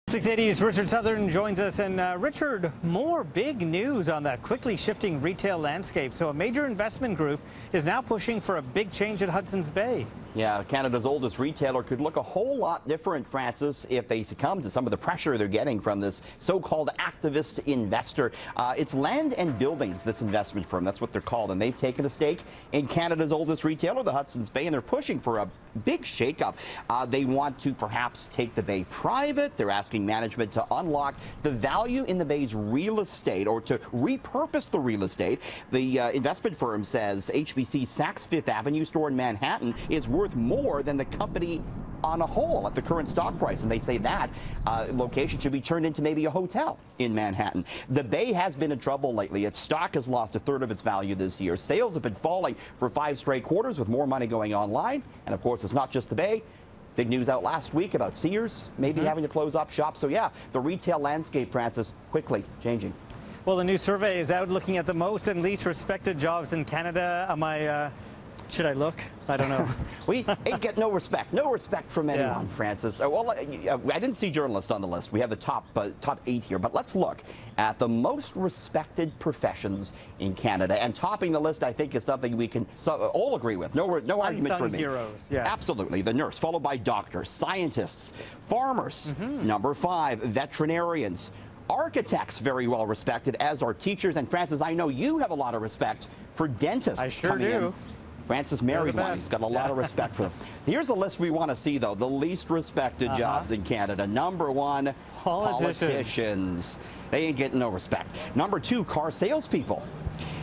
680's Richard Southern joins us. And Richard, more big news on that quickly shifting retail landscape. So a major investment group is now pushing for a big change at Hudson's Bay. Yeah, Canada's oldest retailer could look a whole lot different, Francis, if they succumb to some of the pressure they're getting from this so-called activist investor. It's Land and Buildings, this investment firm. That's what they're called. And they've taken a stake in Canada's oldest retailer, the Hudson's Bay, and they're pushing for a big shakeup. They want to perhaps take the Bay private. They're asking management to unlock the value in the Bay's real estate or to repurpose the real estate. The investment firm says HBC's Saks Fifth Avenue store in Manhattan is worth more than the company on a whole at the current stock price, and they say that location should be turned into maybe a hotel in Manhattan. The Bay has been in trouble lately. Its stock has lost a third of its value this year. Sales have been falling for 5 straight quarters with more money going online, and of course it's not just the Bay. Big news out last week about Sears maybe having to close up shop. So yeah, the retail landscape, Francis, quickly changing. Well, the new survey is out looking at the most and least respected jobs in Canada. Should I look? I don't know. We ain't get no respect from anyone, Francis. Well, I didn't see journalists on the list. We have the top 8 here, but let's look at the most respected professions in Canada. And topping the list, I think, is something we can all agree with. No argument for me. Heroes, yes. Absolutely. The nurse, followed by doctors, scientists, farmers. Number 5, veterinarians. Architects, very well respected, as are teachers. And Francis, I know you have a lot of respect for dentists. I sure coming do. In. Francis married one. He's got a lot of respect for them. Here's a list we want to see, though. The least respected jobs in Canada. Number 1, politicians. They ain't getting no respect. Number 2, car salespeople.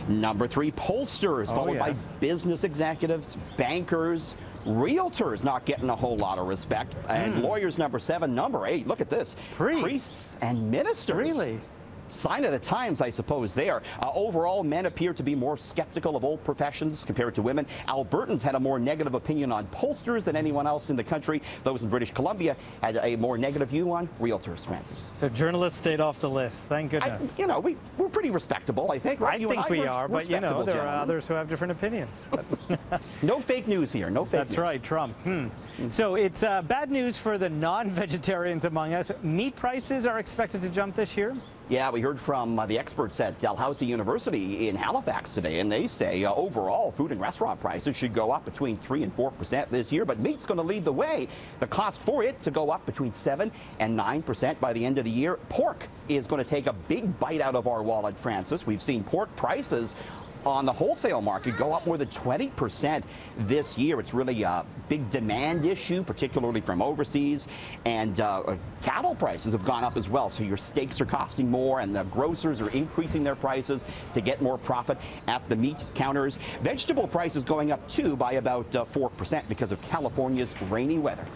Number 3, pollsters, followed by business executives, bankers, realtors, not getting a whole lot of respect. And lawyers, number 7. Number 8, look at this. Priests and ministers. Really? Sign of the times, I suppose, there. Overall, men appear to be more skeptical of all professions compared to women. Albertans had a more negative opinion on pollsters than anyone else in the country. Those in British Columbia had a more negative view on realtors, Francis. So journalists stayed off the list. Thank goodness. We're pretty respectable, I think. Right? I think we are, but there are others who have different opinions. No fake news here. No fake news. That's right, Trump. So it's bad news for the non-vegetarians among us. Meat prices are expected to jump this year. Yeah, we heard from the experts at Dalhousie University in Halifax today, and they say overall food and restaurant prices should go up between 3 and 4% this year, but meat's going to lead the way. The cost for it to go up between 7 and 9% by the end of the year. Pork is going to take a big bite out of our wallet, Francis. We've seen pork prices on the wholesale market go up more than 20% this year. It's really a big demand issue, particularly from overseas. And cattle prices have gone up as well. So your steaks are costing more, and the grocers are increasing their prices to get more profit at the meat counters. Vegetable prices going up too by about 4% because of California's rainy weather.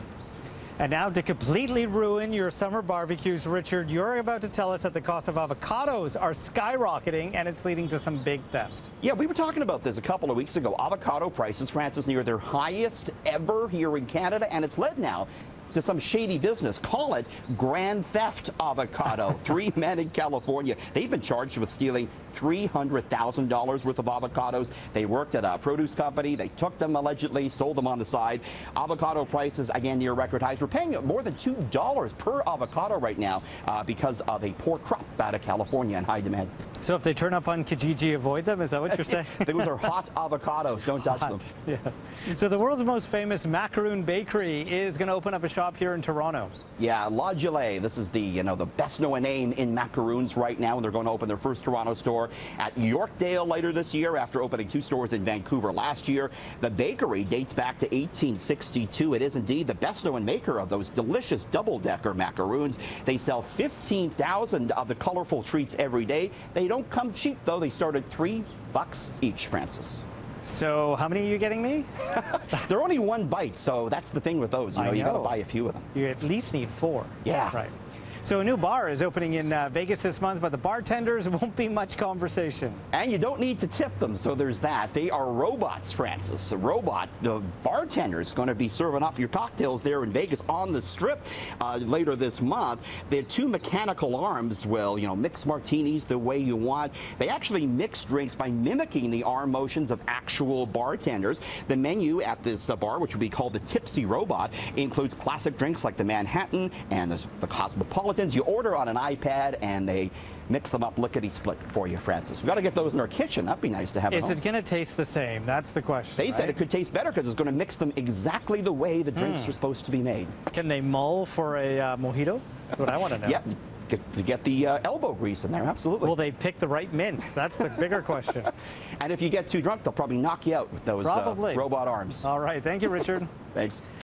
And now to completely ruin your summer barbecues, Richard, you're about to tell us that the cost of avocados are skyrocketing and it's leading to some big theft. Yeah, we were talking about this a couple of weeks ago. Avocado prices, Francis, near their highest ever here in Canada, and it's led now to some shady business. Call it grand theft avocado. 3 men in California. They've been charged with stealing $300,000 worth of avocados. They worked at a produce company. They took them allegedly, sold them on the side. Avocado prices, again, near record highs. We're paying more than $2 per avocado right now because of a poor crop out of California and high demand. So if they turn up on Kijiji, avoid them? Is that what you're saying? Those are hot avocados. Don't touch them. Yes. So the world's most famous macaroon bakery is going to open up a shop here in Toronto. Yeah, La Jala. This is the the best known name in macaroons right now, and they're going to open their first Toronto store at Yorkdale later this year after opening 2 stores in Vancouver last year. The bakery dates back to 1862. It is indeed the best known maker of those delicious double-decker macaroons. They sell 15,000 of the colorful treats every day. They don't come cheap, though. They start at $3 each, Francis. So how many are you getting me? They're only 1 bite, so that's the thing with those. You got to buy a few of them. You at least need 4. Yeah. Right. So a new bar is opening in Vegas this month, but the bartenders won't be much conversation. And you don't need to tip them, so there's that. They are robots, Francis. A robot, the bartender's going to be serving up your cocktails there in Vegas on the Strip later this month. The 2 mechanical arms will, mix martinis the way you want. They actually mix drinks by mimicking the arm motions of actual bartenders. The menu at this bar, which would be called the Tipsy Robot, includes classic drinks like the Manhattan and the Cosmopolitan. fountains. You order on an iPad, and they mix them up lickety-split for you, Francis. We've got to get those in our kitchen. That'd be nice to have. Is it going to taste the same? That's the question. They said it could taste better because it's going to mix them exactly the way the drinks are supposed to be made. Can they mull for a mojito? That's what I want to know. Yeah. Get the elbow grease in there, absolutely. Will they pick the right mint? That's the bigger question. And if you get too drunk, they'll probably knock you out with those robot arms. All right. Thank you, Richard. Thanks.